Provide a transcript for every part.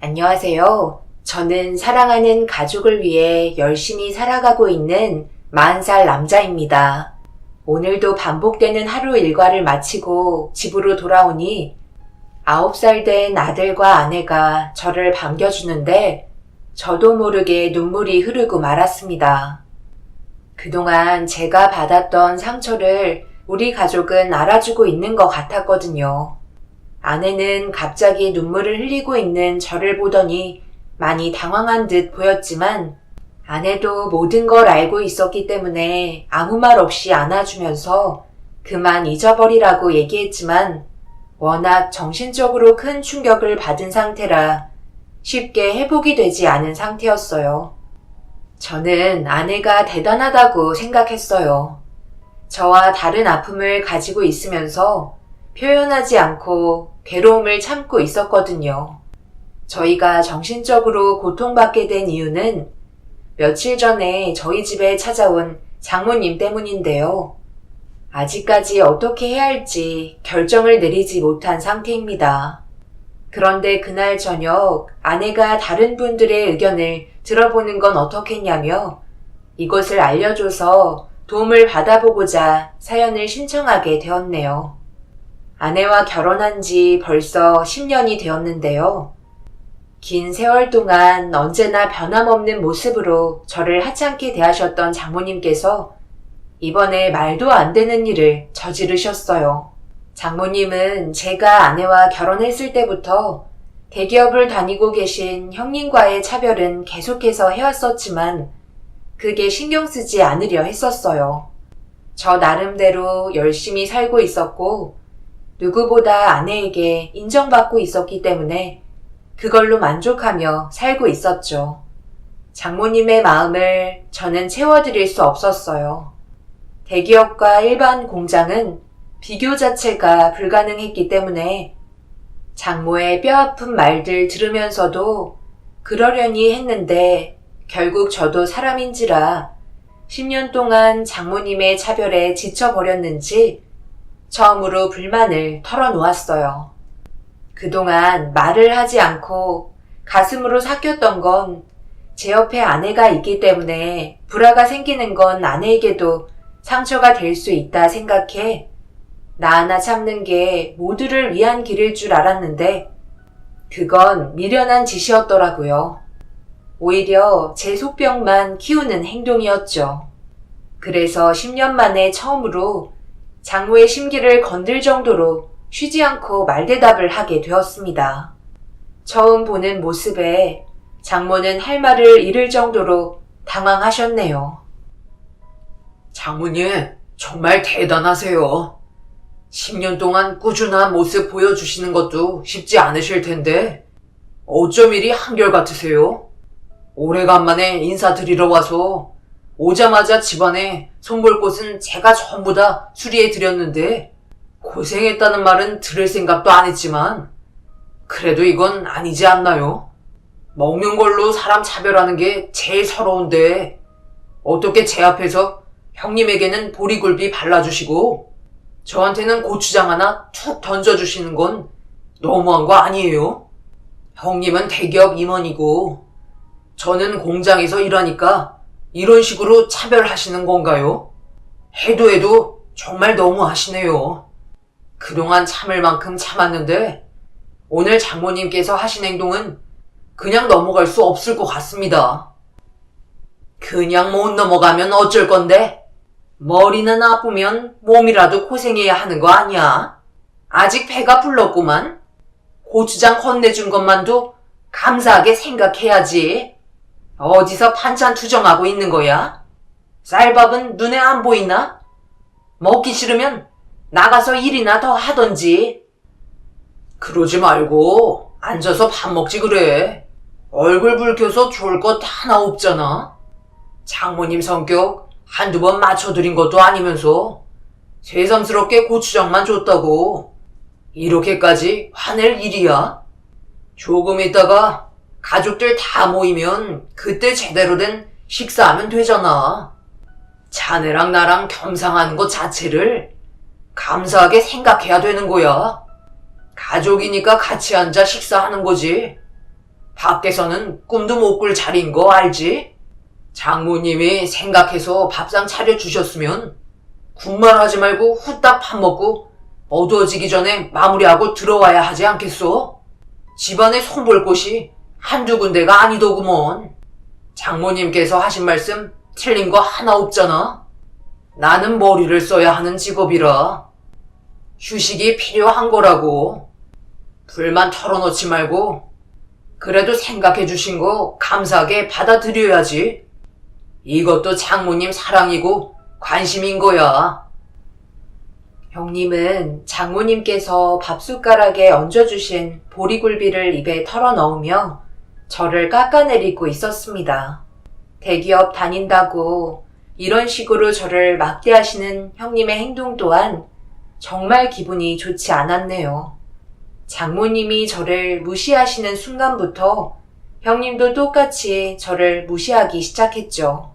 안녕하세요. 저는 사랑하는 가족을 위해 열심히 살아가고 있는 40살 남자입니다. 오늘도 반복되는 하루 일과를 마치고 집으로 돌아오니 9살 된 아들과 아내가 저를 반겨주는데 저도 모르게 눈물이 흐르고 말았습니다. 그동안 제가 받았던 상처를 우리 가족은 알아주고 있는 것 같았거든요. 아내는 갑자기 눈물을 흘리고 있는 저를 보더니 많이 당황한 듯 보였지만 아내도 모든 걸 알고 있었기 때문에 아무 말 없이 안아주면서 그만 잊어버리라고 얘기했지만 워낙 정신적으로 큰 충격을 받은 상태라 쉽게 회복이 되지 않은 상태였어요. 저는 아내가 대단하다고 생각했어요. 저와 다른 아픔을 가지고 있으면서 표현하지 않고 괴로움을 참고 있었거든요. 저희가 정신적으로 고통받게 된 이유는 며칠 전에 저희 집에 찾아온 장모님 때문인데요. 아직까지 어떻게 해야 할지 결정을 내리지 못한 상태입니다. 그런데 그날 저녁 아내가 다른 분들의 의견을 들어보는 건 어떻겠냐며 이것을 알려줘서 도움을 받아보고자 사연을 신청하게 되었네요. 아내와 결혼한 지 벌써 10년이 되었는데요. 긴 세월 동안 언제나 변함없는 모습으로 저를 하찮게 대하셨던 장모님께서 이번에 말도 안 되는 일을 저지르셨어요. 장모님은 제가 아내와 결혼했을 때부터 대기업을 다니고 계신 형님과의 차별은 계속해서 해왔었지만 그게 신경 쓰지 않으려 했었어요. 저 나름대로 열심히 살고 있었고 누구보다 아내에게 인정받고 있었기 때문에 그걸로 만족하며 살고 있었죠. 장모님의 마음을 저는 채워드릴 수 없었어요. 대기업과 일반 공장은 비교 자체가 불가능했기 때문에 장모의 뼈아픈 말들 들으면서도 그러려니 했는데 결국 저도 사람인지라 10년 동안 장모님의 차별에 지쳐버렸는지 처음으로 불만을 털어놓았어요. 그동안 말을 하지 않고 가슴으로 삭혔던 건 제 옆에 아내가 있기 때문에 불화가 생기는 건 아내에게도 상처가 될 수 있다 생각해 나 하나 참는 게 모두를 위한 길일 줄 알았는데 그건 미련한 짓이었더라고요. 오히려 제 속병만 키우는 행동이었죠. 그래서 10년 만에 처음으로 장모의 심기를 건들 정도로 쉬지 않고 말대답을 하게 되었습니다. 처음 보는 모습에 장모는 할 말을 잃을 정도로 당황하셨네요. 장모님, 정말 대단하세요. 10년 동안 꾸준한 모습 보여주시는 것도 쉽지 않으실 텐데 어쩜 이리 한결같으세요? 오래간만에 인사드리러 와서 오자마자 집안에 손볼 곳은 제가 전부 다 수리해 드렸는데 고생했다는 말은 들을 생각도 안 했지만 그래도 이건 아니지 않나요? 먹는 걸로 사람 차별하는 게 제일 서러운데 어떻게 제 앞에서 형님에게는 보리굴비 발라주시고 저한테는 고추장 하나 툭 던져주시는 건 너무한 거 아니에요? 형님은 대기업 임원이고 저는 공장에서 일하니까 이런 식으로 차별하시는 건가요? 해도 정말 너무하시네요. 그동안 참을 만큼 참았는데 오늘 장모님께서 하신 행동은 그냥 넘어갈 수 없을 것 같습니다. 그냥 못 넘어가면 어쩔 건데 머리는 아프면 몸이라도 고생해야 하는 거 아니야? 아직 배가 불렀구만. 고추장 건네준 것만도 감사하게 생각해야지. 어디서 반찬 투정하고 있는 거야? 쌀밥은 눈에 안 보이나? 먹기 싫으면 나가서 일이나 더 하던지. 그러지 말고 앉아서 밥 먹지 그래. 얼굴 붉혀서 좋을 것 하나 없잖아. 장모님 성격 한두 번 맞춰드린 것도 아니면서 새삼스럽게 고추장만 줬다고 이렇게까지 화낼 일이야? 조금 있다가 가족들 다 모이면 그때 제대로 된 식사하면 되잖아. 자네랑 나랑 겸상하는 것 자체를 감사하게 생각해야 되는 거야. 가족이니까 같이 앉아 식사하는 거지. 밖에서는 꿈도 못 꿀 자리인 거 알지? 장모님이 생각해서 밥상 차려주셨으면 군말 하지 말고 후딱 밥 먹고 어두워지기 전에 마무리하고 들어와야 하지 않겠소? 집안에 손볼 곳이 한두 군데가 아니더구먼. 장모님께서 하신 말씀 틀린 거 하나 없잖아. 나는 머리를 써야 하는 직업이라 휴식이 필요한 거라고. 불만 털어놓지 말고 그래도 생각해 주신 거 감사하게 받아들여야지. 이것도 장모님 사랑이고 관심인 거야. 형님은 장모님께서 밥숟가락에 얹어주신 보리굴비를 입에 털어넣으며 저를 깎아내리고 있었습니다. 대기업 다닌다고 이런 식으로 저를 막대하시는 형님의 행동 또한 정말 기분이 좋지 않았네요. 장모님이 저를 무시하시는 순간부터 형님도 똑같이 저를 무시하기 시작했죠.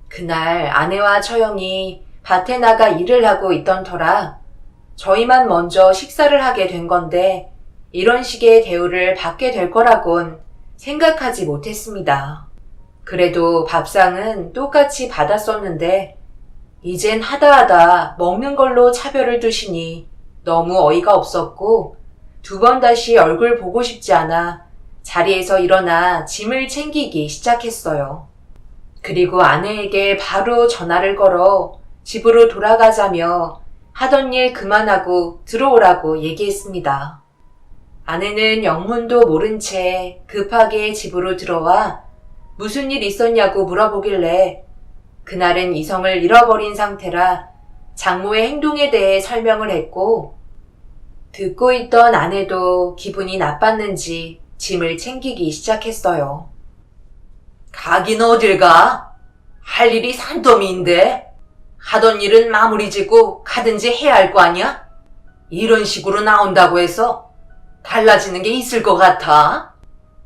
그날 아내와 처형이 밭에 나가 일을 하고 있던 터라 저희만 먼저 식사를 하게 된 건데 이런 식의 대우를 받게 될 거라곤 생각하지 못했습니다. 그래도 밥상은 똑같이 받았었는데 이젠 하다하다 먹는 걸로 차별을 두시니 너무 어이가 없었고 두 번 다시 얼굴 보고 싶지 않아 자리에서 일어나 짐을 챙기기 시작했어요. 그리고 아내에게 바로 전화를 걸어 집으로 돌아가자며 하던 일 그만하고 들어오라고 얘기했습니다. 아내는 영문도 모른 채 급하게 집으로 들어와 무슨 일 있었냐고 물어보길래 그날은 이성을 잃어버린 상태라 장모의 행동에 대해 설명을 했고 듣고 있던 아내도 기분이 나빴는지 짐을 챙기기 시작했어요. 가긴 어딜 가? 할 일이 산더미인데 하던 일은 마무리 짓고 가든지 해야 할 거 아니야? 이런 식으로 나온다고 해서 달라지는 게 있을 것 같아?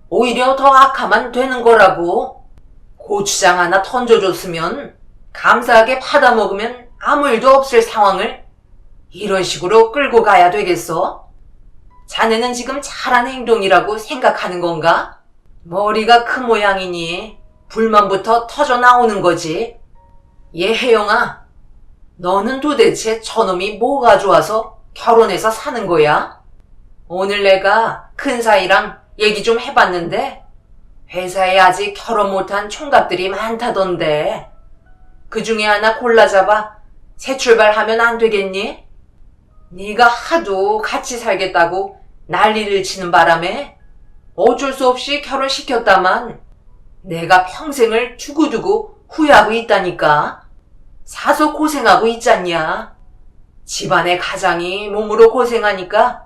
오히려 더 악화만 되는 거라고. 고추장 하나 던져줬으면 감사하게 받아먹으면 아무 일도 없을 상황을 이런 식으로 끌고 가야 되겠어? 자네는 지금 잘한 행동이라고 생각하는 건가? 머리가 큰 모양이니 불만부터 터져 나오는 거지. 얘 혜영아, 너는 도대체 저놈이 뭐가 좋아서 결혼해서 사는 거야? 오늘 내가 큰 사이랑 얘기 좀 해봤는데 회사에 아직 결혼 못한 총각들이 많다던데 그 중에 하나 골라잡아 새 출발하면 안 되겠니? 네가 하도 같이 살겠다고 난리를 치는 바람에 어쩔 수 없이 결혼시켰다만 내가 평생을 두고두고 후회하고 있다니까. 사서 고생하고 있잖냐. 집안의 가장이 몸으로 고생하니까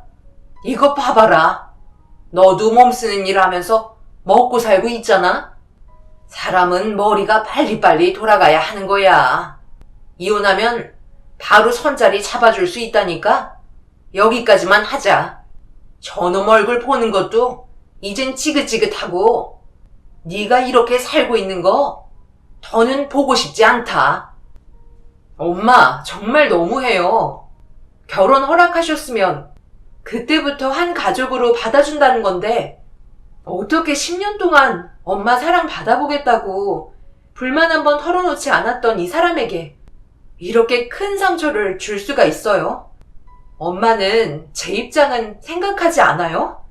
이거 봐봐라. 너도 몸 쓰는 일 하면서 먹고 살고 있잖아. 사람은 머리가 빨리빨리 돌아가야 하는 거야. 이혼하면 바로 손자리 잡아줄 수 있다니까. 여기까지만 하자. 저놈 얼굴 보는 것도 이젠 지긋지긋하고 네가 이렇게 살고 있는 거 더는 보고 싶지 않다. 엄마, 정말 너무해요. 결혼 허락하셨으면 그때부터 한 가족으로 받아준다는 건데 어떻게 10년 동안 엄마 사랑 받아보겠다고 불만 한번 털어놓지 않았던 이 사람에게 이렇게 큰 상처를 줄 수가 있어요? 엄마는 제 입장은 생각하지 않아요?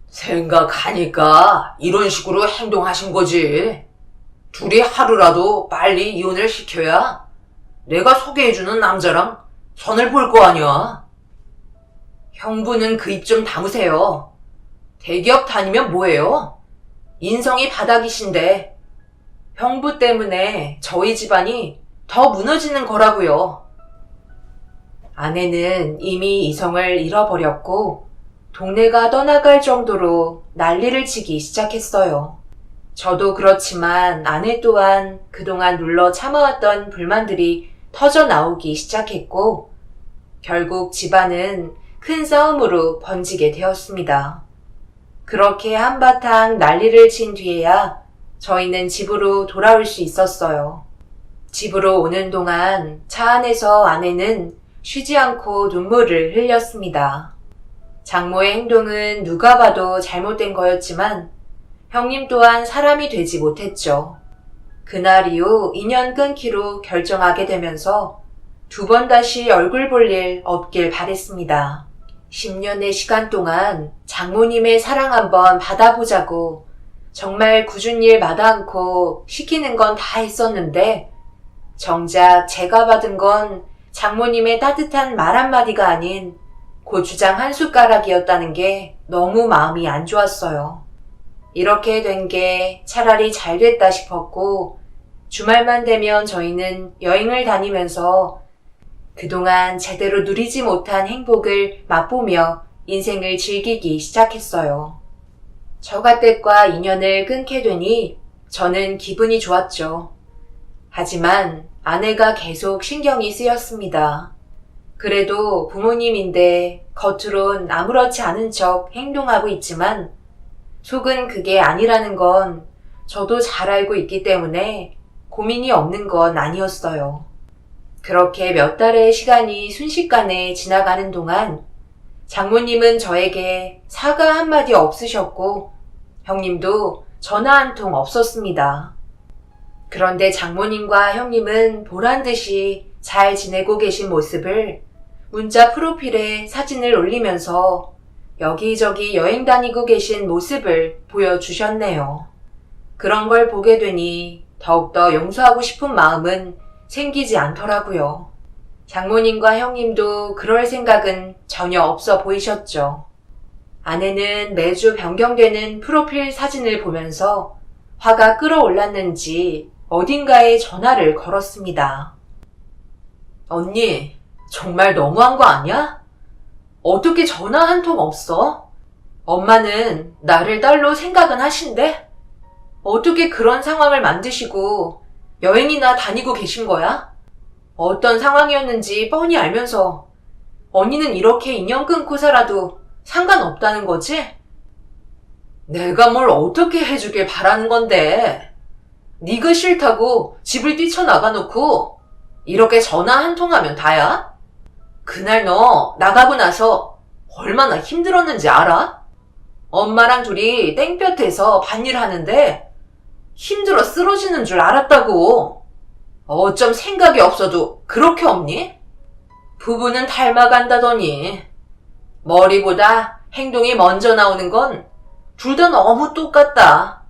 생각하니까 이런 식으로 행동하신 거지. 둘이 하루라도 빨리 이혼을 시켜야 내가 소개해주는 남자랑 선을 볼 거 아니야. 형부는 그 입 좀 다무세요. 대기업 다니면 뭐예요? 인성이 바닥이신데 형부 때문에 저희 집안이 더 무너지는 거라고요. 아내는 이미 이성을 잃어버렸고 동네가 떠나갈 정도로 난리를 치기 시작했어요. 저도 그렇지만 아내 또한 그동안 눌러 참아왔던 불만들이 터져 나오기 시작했고 결국 집안은 큰 싸움으로 번지게 되었습니다. 그렇게 한바탕 난리를 친 뒤에야 저희는 집으로 돌아올 수 있었어요. 집으로 오는 동안 차 안에서 아내는 쉬지 않고 눈물을 흘렸습니다. 장모의 행동은 누가 봐도 잘못된 거였지만 형님 또한 사람이 되지 못했죠. 그날 이후 인연 끊기로 결정하게 되면서 두 번 다시 얼굴 볼 일 없길 바랬습니다. 10년의 시간 동안 장모님의 사랑 한번 받아보자고 정말 굳은 일 마다 않고 시키는 건 다 했었는데 정작 제가 받은 건 장모님의 따뜻한 말 한마디가 아닌 고추장 한 숟가락이었다는 게 너무 마음이 안 좋았어요. 이렇게 된 게 차라리 잘 됐다 싶었고 주말만 되면 저희는 여행을 다니면서 그동안 제대로 누리지 못한 행복을 맛보며 인생을 즐기기 시작했어요. 처가댁과 인연을 끊게 되니 저는 기분이 좋았죠. 하지만 아내가 계속 신경이 쓰였습니다. 그래도 부모님인데 겉으론 아무렇지 않은 척 행동하고 있지만 속은 그게 아니라는 건 저도 잘 알고 있기 때문에 고민이 없는 건 아니었어요. 그렇게 몇 달의 시간이 순식간에 지나가는 동안 장모님은 저에게 사과 한마디 없으셨고 형님도 전화 한 통 없었습니다. 그런데 장모님과 형님은 보란듯이 잘 지내고 계신 모습을 문자 프로필에 사진을 올리면서 여기저기 여행 다니고 계신 모습을 보여주셨네요. 그런 걸 보게 되니 더욱더 용서하고 싶은 마음은 생기지 않더라고요. 장모님과 형님도 그럴 생각은 전혀 없어 보이셨죠. 아내는 매주 변경되는 프로필 사진을 보면서 화가 끌어올랐는지 어딘가에 전화를 걸었습니다. 언니, 정말 너무한 거 아니야? 어떻게 전화 한 통 없어? 엄마는 나를 딸로 생각은 하신대? 어떻게 그런 상황을 만드시고 여행이나 다니고 계신 거야? 어떤 상황이었는지 뻔히 알면서 언니는 이렇게 인연 끊고 살아도 상관없다는 거지? 내가 뭘 어떻게 해주길 바라는 건데. 네가 싫다고 집을 뛰쳐나가 놓고 이렇게 전화 한 통하면 다야? 그날 너 나가고 나서 얼마나 힘들었는지 알아? 엄마랑 둘이 땡볕에서 밭일 하는데 힘들어 쓰러지는 줄 알았다고. 어쩜 생각이 없어도 그렇게 없니? 부부는 닮아간다더니 머리보다 행동이 먼저 나오는 건 둘 다 너무 똑같다.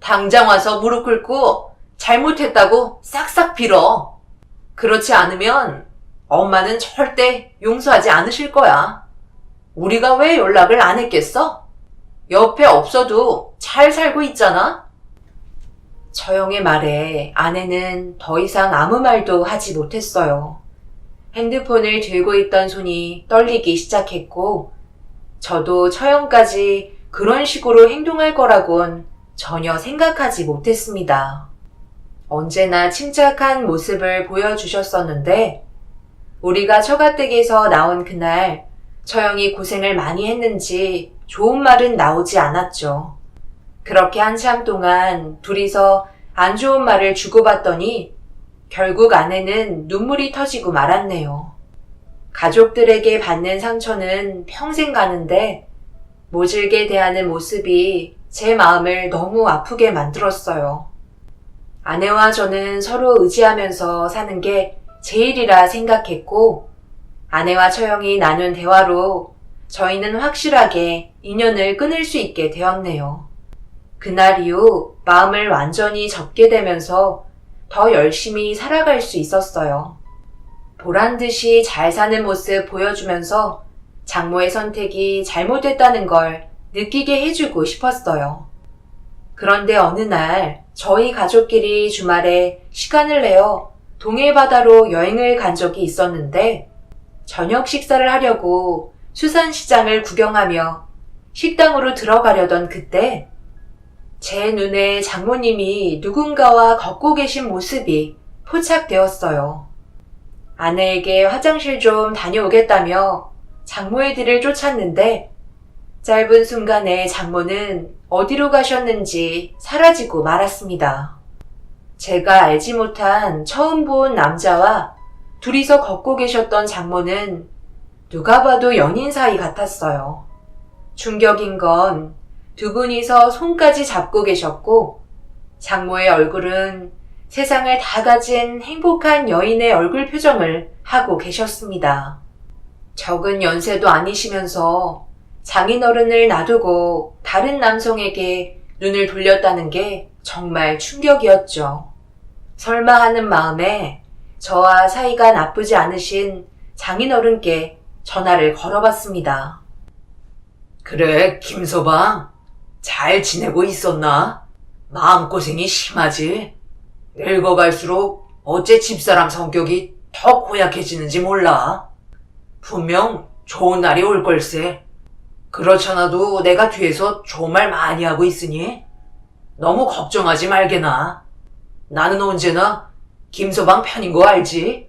당장 와서 무릎 꿇고 잘못했다고 싹싹 빌어. 그렇지 않으면 엄마는 절대 용서하지 않으실 거야. 우리가 왜 연락을 안 했겠어? 옆에 없어도 잘 살고 있잖아? 처형의 말에 아내는 더 이상 아무 말도 하지 못했어요. 핸드폰을 들고 있던 손이 떨리기 시작했고 저도 처형까지 그런 식으로 행동할 거라곤 전혀 생각하지 못했습니다. 언제나 침착한 모습을 보여주셨었는데 우리가 처가댁에서 나온 그날 처형이 고생을 많이 했는지 좋은 말은 나오지 않았죠. 그렇게 한참 동안 둘이서 안 좋은 말을 주고받더니 결국 아내는 눈물이 터지고 말았네요. 가족들에게 받는 상처는 평생 가는데 모질게 대하는 모습이 제 마음을 너무 아프게 만들었어요. 아내와 저는 서로 의지하면서 사는 게 제일이라 생각했고 아내와 처형이 나눈 대화로 저희는 확실하게 인연을 끊을 수 있게 되었네요. 그날 이후 마음을 완전히 접게 되면서 더 열심히 살아갈 수 있었어요. 보란듯이 잘 사는 모습 보여주면서 장모의 선택이 잘못됐다는 걸 느끼게 해주고 싶었어요. 그런데 어느 날 저희 가족끼리 주말에 시간을 내어 동해바다로 여행을 간 적이 있었는데 저녁 식사를 하려고 수산시장을 구경하며 식당으로 들어가려던 그때 제 눈에 장모님이 누군가와 걷고 계신 모습이 포착되었어요. 아내에게 화장실 좀 다녀오겠다며 장모의 뒤를 쫓았는데 짧은 순간에 장모는 어디로 가셨는지 사라지고 말았습니다. 제가 알지 못한 처음 본 남자와 둘이서 걷고 계셨던 장모는 누가 봐도 연인 사이 같았어요. 충격인 건 두 분이서 손까지 잡고 계셨고 장모의 얼굴은 세상을 다 가진 행복한 여인의 얼굴 표정을 하고 계셨습니다. 적은 연세도 아니시면서 장인어른을 놔두고 다른 남성에게 눈을 돌렸다는 게 정말 충격이었죠. 설마 하는 마음에 저와 사이가 나쁘지 않으신 장인어른께 전화를 걸어봤습니다. 그래, 김서방. 잘 지내고 있었나? 마음고생이 심하지? 늙어갈수록 어째 집사람 성격이 더 고약해지는지 몰라. 분명 좋은 날이 올 걸세. 그렇잖아도 내가 뒤에서 좋은 말 많이 하고 있으니 너무 걱정하지 말게나. 나는 언제나 김서방 편인 거 알지?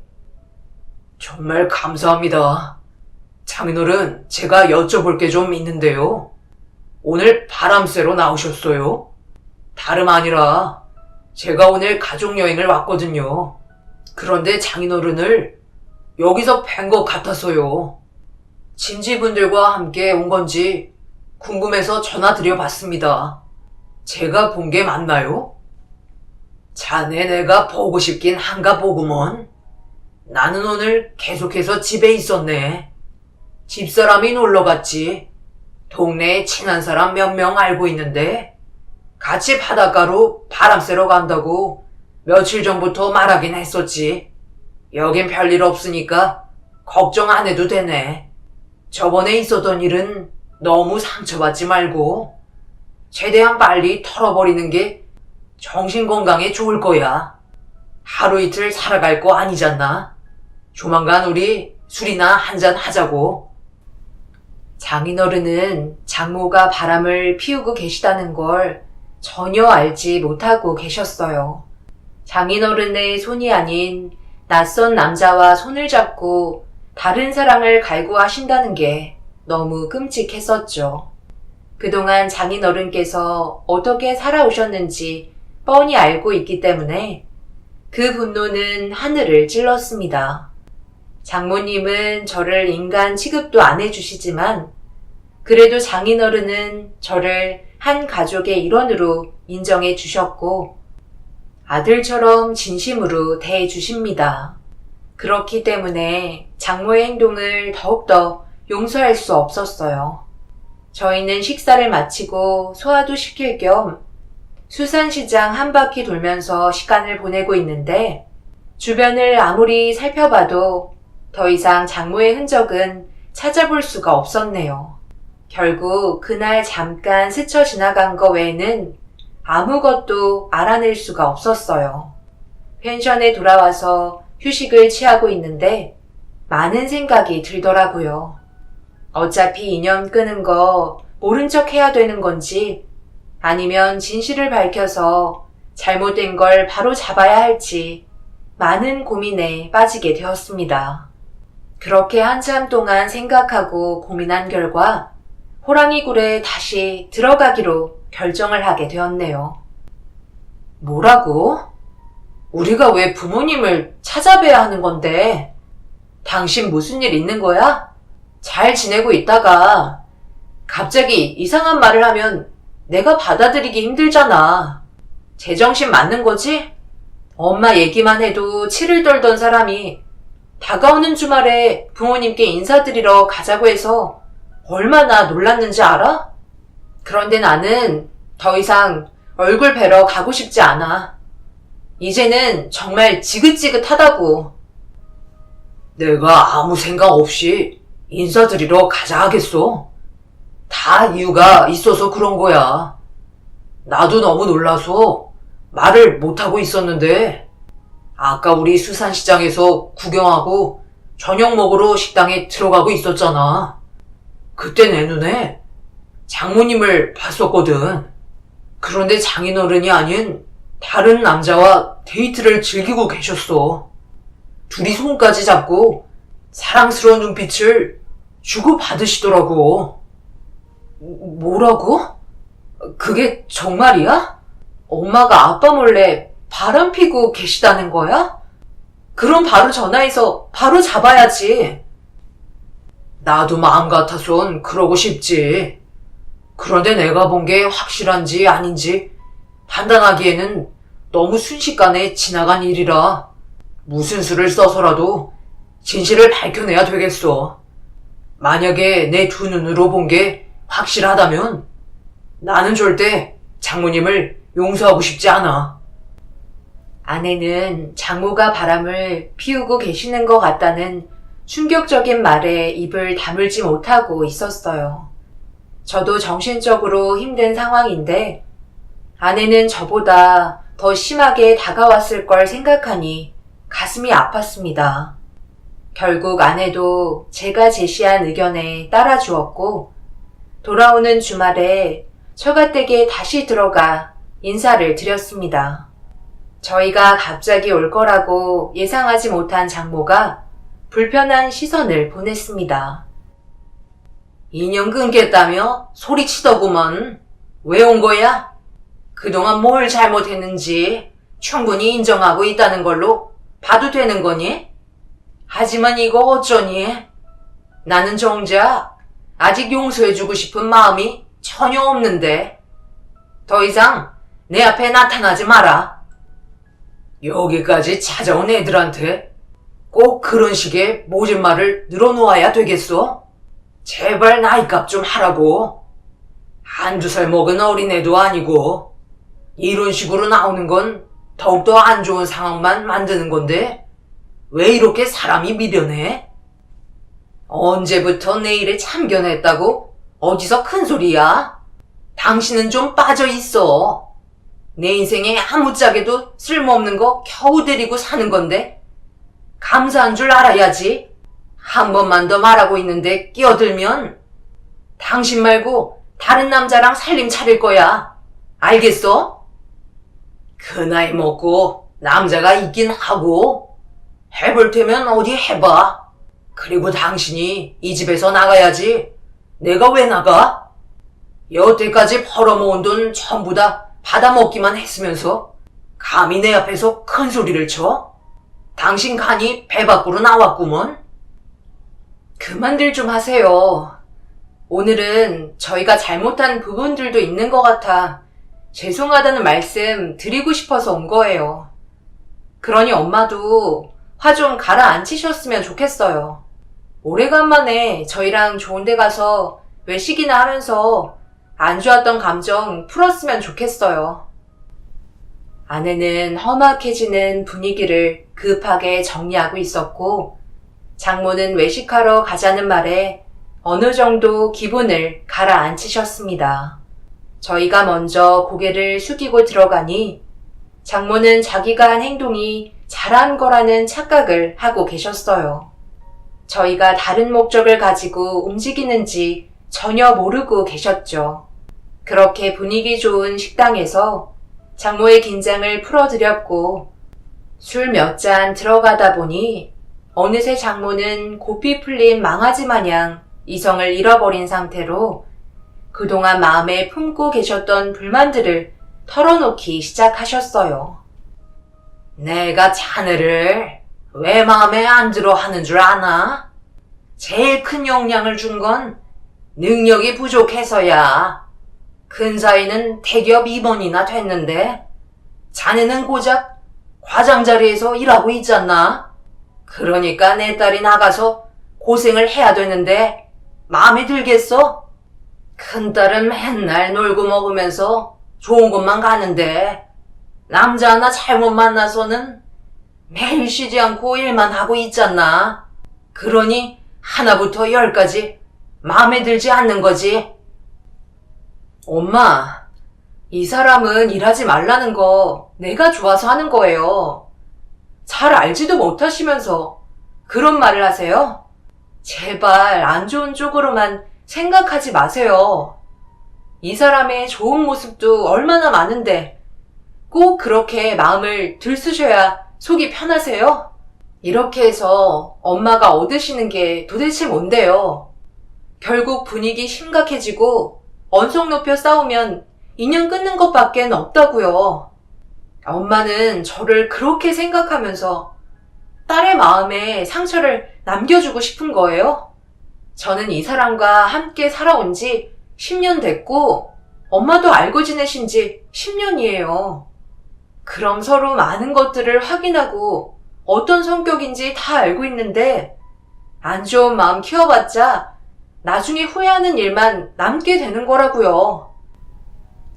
정말 감사합니다. 장인어른, 제가 여쭤볼 게 좀 있는데요. 오늘 바람 쐬러 나오셨어요? 다름 아니라 제가 오늘 가족여행을 왔거든요. 그런데 장인어른을 여기서 뵌 것 같아서요. 친지분들과 함께 온 건지 궁금해서 전화 드려봤습니다. 제가 본 게 맞나요? 자네 내가 보고 싶긴 한가 보구먼. 나는 오늘 계속해서 집에 있었네. 집사람이 놀러 갔지. 동네에 친한 사람 몇 명 알고 있는데 같이 바닷가로 바람 쐬러 간다고 며칠 전부터 말하긴 했었지. 여긴 별일 없으니까 걱정 안 해도 되네. 저번에 있었던 일은 너무 상처받지 말고 최대한 빨리 털어버리는 게 정신건강에 좋을 거야. 하루 이틀 살아갈 거 아니잖아. 조만간 우리 술이나 한잔 하자고. 장인어른은 장모가 바람을 피우고 계시다는 걸 전혀 알지 못하고 계셨어요. 장인어른의 손이 아닌 낯선 남자와 손을 잡고 다른 사랑을 갈구하신다는 게 너무 끔찍했었죠. 그동안 장인어른께서 어떻게 살아오셨는지 뻔히 알고 있기 때문에 그 분노는 하늘을 찔렀습니다. 장모님은 저를 인간 취급도 안 해주시지만 그래도 장인어른은 저를 한 가족의 일원으로 인정해 주셨고 아들처럼 진심으로 대해 주십니다. 그렇기 때문에 장모의 행동을 더욱더 용서할 수 없었어요. 저희는 식사를 마치고 소화도 시킬 겸 수산시장 한 바퀴 돌면서 시간을 보내고 있는데 주변을 아무리 살펴봐도 더 이상 장모의 흔적은 찾아볼 수가 없었네요. 결국 그날 잠깐 스쳐 지나간 거 외에는 아무것도 알아낼 수가 없었어요. 펜션에 돌아와서 휴식을 취하고 있는데 많은 생각이 들더라고요. 어차피 인연 끄는 거 모른 척 해야 되는 건지 아니면 진실을 밝혀서 잘못된 걸 바로 잡아야 할지 많은 고민에 빠지게 되었습니다. 그렇게 한참 동안 생각하고 고민한 결과 호랑이 굴에 다시 들어가기로 결정을 하게 되었네요. 뭐라고? 우리가 왜 부모님을 찾아뵈야 하는 건데? 당신 무슨 일 있는 거야? 잘 지내고 있다가 갑자기 이상한 말을 하면 내가 받아들이기 힘들잖아. 제정신 맞는 거지? 엄마 얘기만 해도 치를 떨던 사람이 다가오는 주말에 부모님께 인사드리러 가자고 해서 얼마나 놀랐는지 알아? 그런데 나는 더 이상 얼굴 뵈러 가고 싶지 않아. 이제는 정말 지긋지긋하다고. 내가 아무 생각 없이 인사드리러 가자 하겠어? 다 이유가 있어서 그런 거야. 나도 너무 놀라서 말을 못하고 있었는데 아까 우리 수산시장에서 구경하고 저녁 먹으러 식당에 들어가고 있었잖아. 그때 내 눈에 장모님을 봤었거든. 그런데 장인어른이 아닌 다른 남자와 데이트를 즐기고 계셨어. 둘이 손까지 잡고 사랑스러운 눈빛을 주고받으시더라고. 뭐라고? 그게 정말이야? 엄마가 아빠 몰래 바람 피고 계시다는 거야? 그럼 바로 전화해서 바로 잡아야지. 나도 마음 같아선 그러고 싶지. 그런데 내가 본 게 확실한지 아닌지 판단하기에는 너무 순식간에 지나간 일이라 무슨 수를 써서라도 진실을 밝혀내야 되겠어. 만약에 내 두 눈으로 본 게 확실하다면 나는 절대 장모님을 용서하고 싶지 않아. 아내는 장모가 바람을 피우고 계시는 것 같다는 충격적인 말에 입을 다물지 못하고 있었어요. 저도 정신적으로 힘든 상황인데 아내는 저보다 더 심하게 다가왔을 걸 생각하니 가슴이 아팠습니다. 결국 아내도 제가 제시한 의견에 따라주었고 돌아오는 주말에 처가댁에 다시 들어가 인사를 드렸습니다. 저희가 갑자기 올 거라고 예상하지 못한 장모가 불편한 시선을 보냈습니다. 인연 끊겠다며 소리치더구먼. 왜 온 거야? 그동안 뭘 잘못했는지 충분히 인정하고 있다는 걸로 봐도 되는 거니? 하지만 이거 어쩌니? 나는 정작 아직 용서해주고 싶은 마음이 전혀 없는데. 더 이상 내 앞에 나타나지 마라. 여기까지 찾아온 애들한테 꼭 그런 식의 모진 말을 늘어놓아야 되겠어? 제발 나이값 좀 하라고. 한두 살 먹은 어린애도 아니고 이런 식으로 나오는 건 더욱더 안 좋은 상황만 만드는 건데 왜 이렇게 사람이 미련해? 언제부터 내 일에 참견했다고? 어디서 큰 소리야? 당신은 좀 빠져 있어. 내 인생에 아무짝에도 쓸모없는 거 겨우 데리고 사는 건데 감사한 줄 알아야지. 한 번만 더 말하고 있는데 끼어들면 당신 말고 다른 남자랑 살림 차릴 거야. 알겠어? 그 나이 먹고 남자가 있긴 하고 해볼 테면 어디 해봐. 그리고 당신이 이 집에서 나가야지. 내가 왜 나가? 여태까지 벌어모은 돈 전부 다 받아먹기만 했으면서 감히 내 앞에서 큰 소리를 쳐? 당신 간이 배 밖으로 나왔구먼. 그만들 좀 하세요. 오늘은 저희가 잘못한 부분들도 있는 것 같아 죄송하다는 말씀 드리고 싶어서 온 거예요. 그러니 엄마도 화 좀 가라앉히셨으면 좋겠어요. 오래간만에 저희랑 좋은 데 가서 외식이나 하면서 안 좋았던 감정 풀었으면 좋겠어요. 아내는 험악해지는 분위기를 급하게 정리하고 있었고 장모는 외식하러 가자는 말에 어느 정도 기분을 가라앉히셨습니다. 저희가 먼저 고개를 숙이고 들어가니 장모는 자기가 한 행동이 잘한 거라는 착각을 하고 계셨어요. 저희가 다른 목적을 가지고 움직이는지 전혀 모르고 계셨죠. 그렇게 분위기 좋은 식당에서 장모의 긴장을 풀어드렸고 술 몇 잔 들어가다 보니 어느새 장모는 고삐 풀린 망아지 마냥 이성을 잃어버린 상태로 그동안 마음에 품고 계셨던 불만들을 털어놓기 시작하셨어요. 내가 자네를 왜 마음에 안 들어 하는 줄 아나? 제일 큰 영향을 준 건 능력이 부족해서야. 큰 사이는 대기업 임원이나 됐는데 자네는 고작 과장 자리에서 일하고 있잖아. 그러니까 내 딸이 나가서 고생을 해야 되는데 마음에 들겠어? 큰딸은 맨날 놀고 먹으면서 좋은 곳만 가는데 남자 하나 잘못 만나서는 매일 쉬지 않고 일만 하고 있잖아. 그러니 하나부터 열까지 마음에 들지 않는 거지. 엄마, 이 사람은 일하지 말라는 거 내가 좋아서 하는 거예요. 잘 알지도 못하시면서 그런 말을 하세요? 제발 안 좋은 쪽으로만 생각하지 마세요. 이 사람의 좋은 모습도 얼마나 많은데 꼭 그렇게 마음을 들쑤셔야 속이 편하세요? 이렇게 해서 엄마가 얻으시는 게 도대체 뭔데요? 결국 분위기 심각해지고 언성 높여 싸우면 인연 끊는 것밖엔 없다고요. 엄마는 저를 그렇게 생각하면서 딸의 마음에 상처를 남겨주고 싶은 거예요? 저는 이 사람과 함께 살아온 지 10년 됐고 엄마도 알고 지내신 지 10년이에요. 그럼 서로 많은 것들을 확인하고 어떤 성격인지 다 알고 있는데 안 좋은 마음 키워봤자 나중에 후회하는 일만 남게 되는 거라고요.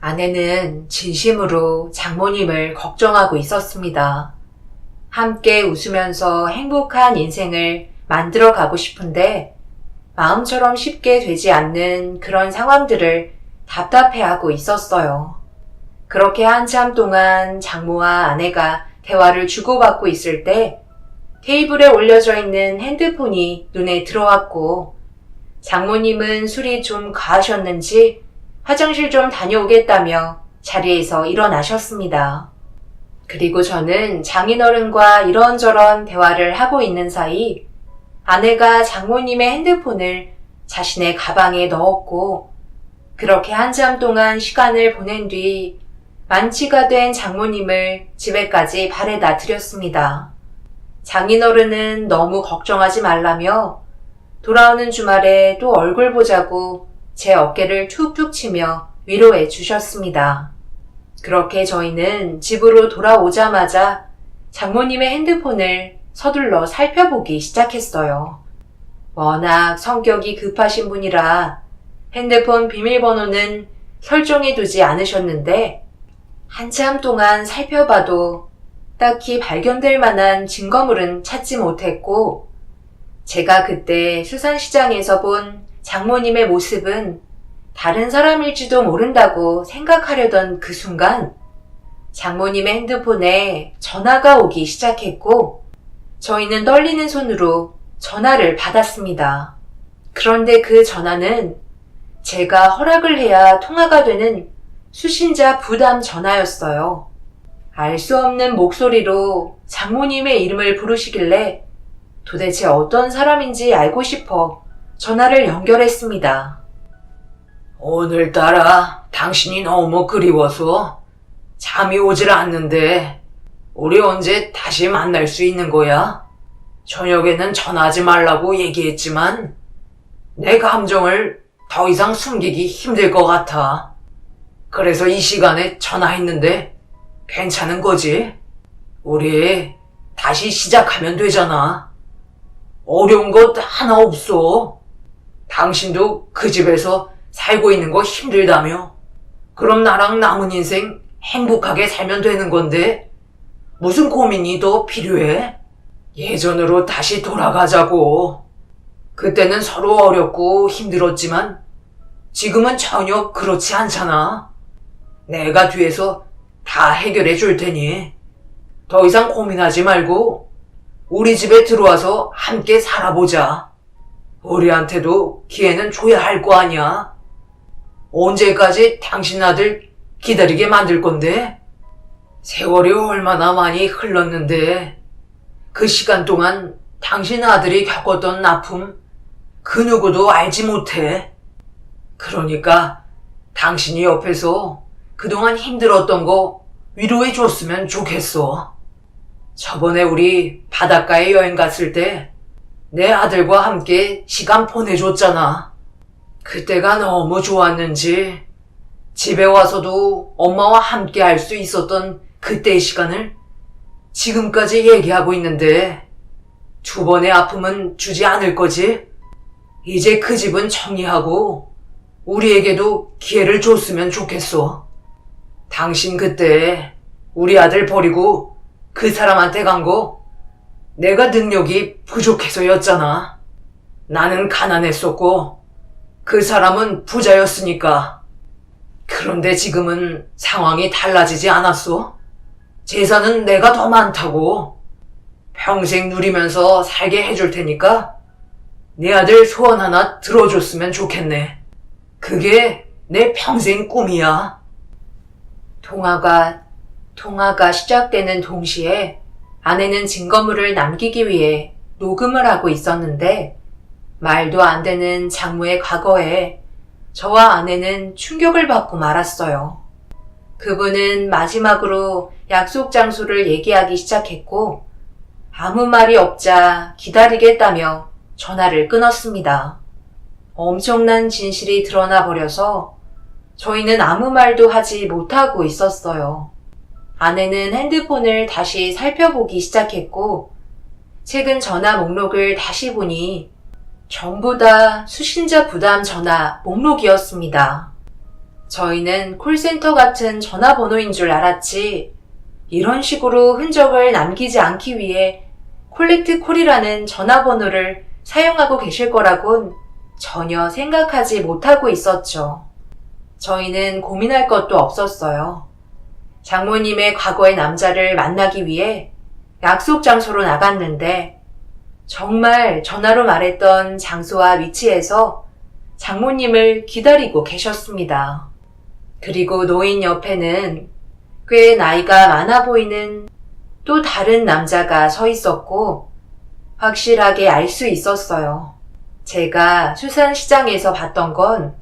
아내는 진심으로 장모님을 걱정하고 있었습니다. 함께 웃으면서 행복한 인생을 만들어 가고 싶은데 마음처럼 쉽게 되지 않는 그런 상황들을 답답해하고 있었어요. 그렇게 한참 동안 장모와 아내가 대화를 주고받고 있을 때 테이블에 올려져 있는 핸드폰이 눈에 들어왔고 장모님은 술이 좀 과하셨는지 화장실 좀 다녀오겠다며 자리에서 일어나셨습니다. 그리고 저는 장인어른과 이런저런 대화를 하고 있는 사이 아내가 장모님의 핸드폰을 자신의 가방에 넣었고 그렇게 한참 동안 시간을 보낸 뒤 만취가 된 장모님을 집에까지 바래다 드렸습니다. 장인어른은 너무 걱정하지 말라며 돌아오는 주말에 또 얼굴 보자고 제 어깨를 툭툭 치며 위로해 주셨습니다. 그렇게 저희는 집으로 돌아오자마자 장모님의 핸드폰을 서둘러 살펴보기 시작했어요. 워낙 성격이 급하신 분이라 핸드폰 비밀번호는 설정해 두지 않으셨는데 한참 동안 살펴봐도 딱히 발견될 만한 증거물은 찾지 못했고 제가 그때 수산시장에서 본 장모님의 모습은 다른 사람일지도 모른다고 생각하려던 그 순간 장모님의 핸드폰에 전화가 오기 시작했고 저희는 떨리는 손으로 전화를 받았습니다. 그런데 그 전화는 제가 허락을 해야 통화가 되는 수신자 부담 전화였어요. 알 수 없는 목소리로 장모님의 이름을 부르시길래 도대체 어떤 사람인지 알고 싶어 전화를 연결했습니다. 오늘따라 당신이 너무 그리워서 잠이 오질 않는데 우리 언제 다시 만날 수 있는 거야? 저녁에는 전화하지 말라고 얘기했지만 내 감정을 더 이상 숨기기 힘들 것 같아. 그래서 이 시간에 전화했는데 괜찮은 거지? 우리 다시 시작하면 되잖아. 어려운 것 하나 없어. 당신도 그 집에서 살고 있는 거 힘들다며. 그럼 나랑 남은 인생 행복하게 살면 되는 건데 무슨 고민이 더 필요해? 예전으로 다시 돌아가자고. 그때는 서로 어렵고 힘들었지만 지금은 전혀 그렇지 않잖아. 내가 뒤에서 다 해결해 줄 테니 더 이상 고민하지 말고 우리 집에 들어와서 함께 살아보자. 우리한테도 기회는 줘야 할 거 아니야. 언제까지 당신 아들 기다리게 만들 건데? 세월이 얼마나 많이 흘렀는데 그 시간 동안 당신 아들이 겪었던 아픔 그 누구도 알지 못해. 그러니까 당신이 옆에서 그동안 힘들었던 거 위로해 줬으면 좋겠어. 저번에 우리 바닷가에 여행 갔을 때 내 아들과 함께 시간 보내줬잖아. 그때가 너무 좋았는지 집에 와서도 엄마와 함께 할 수 있었던 그때의 시간을 지금까지 얘기하고 있는데 두 번의 아픔은 주지 않을 거지? 이제 그 집은 정리하고 우리에게도 기회를 줬으면 좋겠어. 당신 그때 우리 아들 버리고 그 사람한테 간 거 내가 능력이 부족해서였잖아. 나는 가난했었고 그 사람은 부자였으니까. 그런데 지금은 상황이 달라지지 않았어? 재산은 내가 더 많다고. 평생 누리면서 살게 해줄 테니까 내 아들 소원 하나 들어줬으면 좋겠네. 그게 내 평생 꿈이야. 통화가 시작되는 동시에 아내는 증거물을 남기기 위해 녹음을 하고 있었는데 말도 안 되는 장모의 과거에 저와 아내는 충격을 받고 말았어요. 그분은 마지막으로 약속 장소를 얘기하기 시작했고 아무 말이 없자 기다리겠다며 전화를 끊었습니다. 엄청난 진실이 드러나 버려서 저희는 아무 말도 하지 못하고 있었어요. 아내는 핸드폰을 다시 살펴보기 시작했고, 최근 전화 목록을 다시 보니 전부 다 수신자 부담 전화 목록이었습니다. 저희는 콜센터 같은 전화번호인 줄 알았지, 이런 식으로 흔적을 남기지 않기 위해 콜렉트 콜이라는 전화번호를 사용하고 계실 거라곤 전혀 생각하지 못하고 있었죠. 저희는 고민할 것도 없었어요. 장모님의 과거의 남자를 만나기 위해 약속 장소로 나갔는데 정말 전화로 말했던 장소와 위치에서 장모님을 기다리고 계셨습니다. 그리고 노인 옆에는 꽤 나이가 많아 보이는 또 다른 남자가 서 있었고 확실하게 알 수 있었어요. 제가 수산시장에서 봤던 건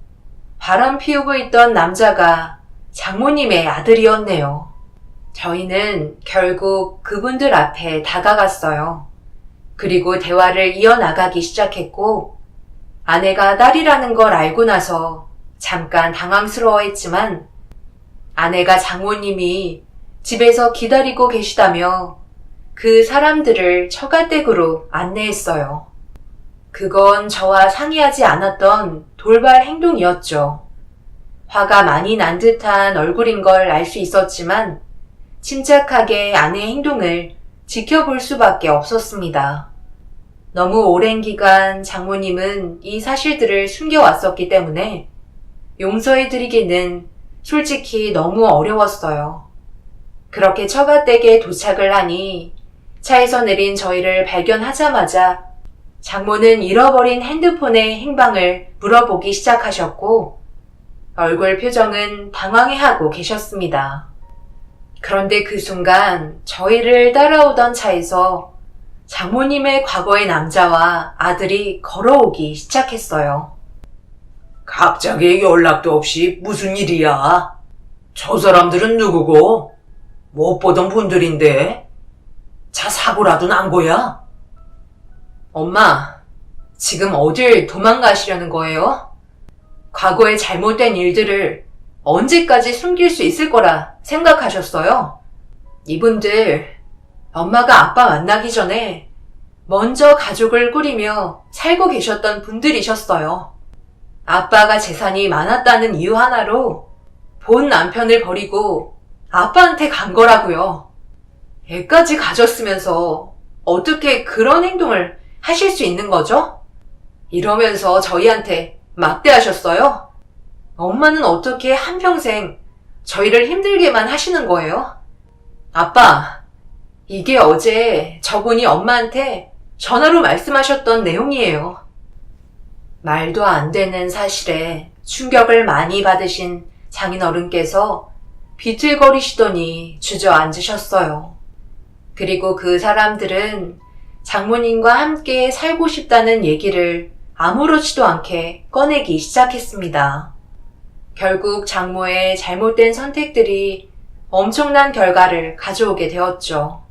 바람 피우고 있던 남자가 장모님의 아들이었네요. 저희는 결국 그분들 앞에 다가갔어요. 그리고 대화를 이어나가기 시작했고 아내가 딸이라는 걸 알고 나서 잠깐 당황스러워했지만 아내가 장모님이 집에서 기다리고 계시다며 그 사람들을 처가댁으로 안내했어요. 그건 저와 상의하지 않았던 돌발 행동이었죠. 화가 많이 난 듯한 얼굴인 걸 알 수 있었지만 침착하게 아내의 행동을 지켜볼 수밖에 없었습니다. 너무 오랜 기간 장모님은 이 사실들을 숨겨왔었기 때문에 용서해드리기는 솔직히 너무 어려웠어요. 그렇게 처가댁에 도착을 하니 차에서 내린 저희를 발견하자마자 장모는 잃어버린 핸드폰의 행방을 물어보기 시작하셨고 얼굴 표정은 당황해하고 계셨습니다. 그런데 그 순간 저희를 따라오던 차에서 장모님의 과거의 남자와 아들이 걸어오기 시작했어요. 갑자기 연락도 없이 무슨 일이야? 저 사람들은 누구고? 못 보던 분들인데? 차 사고라도 난 거야? 엄마, 지금 어딜 도망가시려는 거예요? 과거의 잘못된 일들을 언제까지 숨길 수 있을 거라 생각하셨어요? 이분들, 엄마가 아빠 만나기 전에 먼저 가족을 꾸리며 살고 계셨던 분들이셨어요. 아빠가 재산이 많았다는 이유 하나로 본 남편을 버리고 아빠한테 간 거라고요. 애까지 가졌으면서 어떻게 그런 행동을 하실 수 있는 거죠? 이러면서 저희한테 막대하셨어요? 엄마는 어떻게 한평생 저희를 힘들게만 하시는 거예요? 아빠, 이게 어제 저분이 엄마한테 전화로 말씀하셨던 내용이에요. 말도 안 되는 사실에 충격을 많이 받으신 장인어른께서 비틀거리시더니 주저앉으셨어요. 그리고 그 사람들은 장모님과 함께 살고 싶다는 얘기를 아무렇지도 않게 꺼내기 시작했습니다. 결국 장모의 잘못된 선택들이 엄청난 결과를 가져오게 되었죠.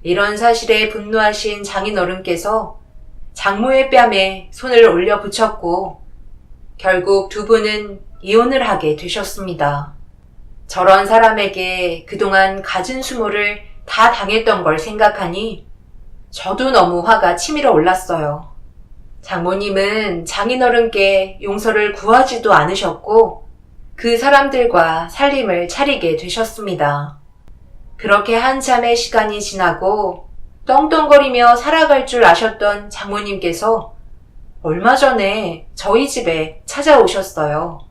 이런 사실에 분노하신 장인어른께서 장모의 뺨에 손을 올려 붙였고 결국 두 분은 이혼을 하게 되셨습니다. 저런 사람에게 그동안 갖은 수모를 다 당했던 걸 생각하니 저도 너무 화가 치밀어 올랐어요. 장모님은 장인어른께 용서를 구하지도 않으셨고 그 사람들과 살림을 차리게 되셨습니다. 그렇게 한참의 시간이 지나고 떵떵거리며 살아갈 줄 아셨던 장모님께서 얼마 전에 저희 집에 찾아오셨어요.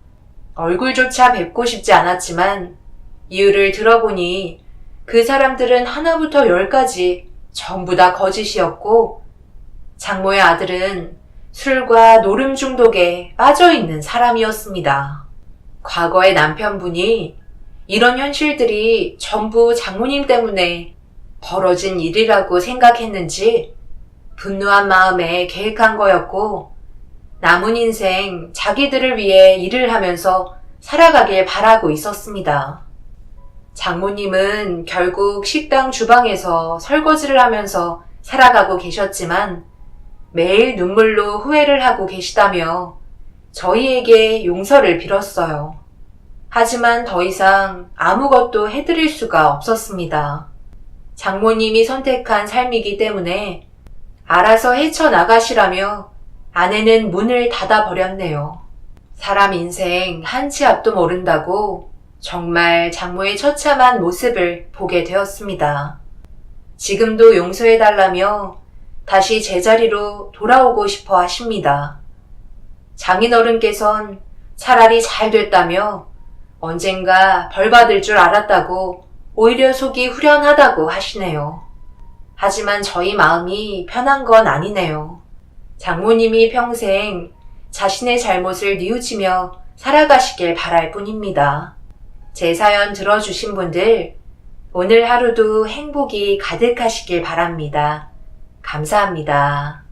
얼굴조차 뵙고 싶지 않았지만 이유를 들어보니 그 사람들은 하나부터 열까지 전부 다 거짓이었고 장모의 아들은 술과 노름 중독에 빠져있는 사람이었습니다. 과거의 남편분이 이런 현실들이 전부 장모님 때문에 벌어진 일이라고 생각했는지 분노한 마음에 계획한 거였고 남은 인생 자기들을 위해 일을 하면서 살아가길 바라고 있었습니다. 장모님은 결국 식당 주방에서 설거지를 하면서 살아가고 계셨지만 매일 눈물로 후회를 하고 계시다며 저희에게 용서를 빌었어요. 하지만 더 이상 아무것도 해드릴 수가 없었습니다. 장모님이 선택한 삶이기 때문에 알아서 헤쳐나가시라며 아내는 문을 닫아버렸네요. 사람 인생 한 치 앞도 모른다고 정말 장모의 처참한 모습을 보게 되었습니다. 지금도 용서해달라며 다시 제자리로 돌아오고 싶어 하십니다. 장인어른께선 차라리 잘 됐다며 언젠가 벌 받을 줄 알았다고 오히려 속이 후련하다고 하시네요. 하지만 저희 마음이 편한 건 아니네요. 장모님이 평생 자신의 잘못을 뉘우치며 살아가시길 바랄 뿐입니다. 제 사연 들어주신 분들, 오늘 하루도 행복이 가득하시길 바랍니다. 감사합니다.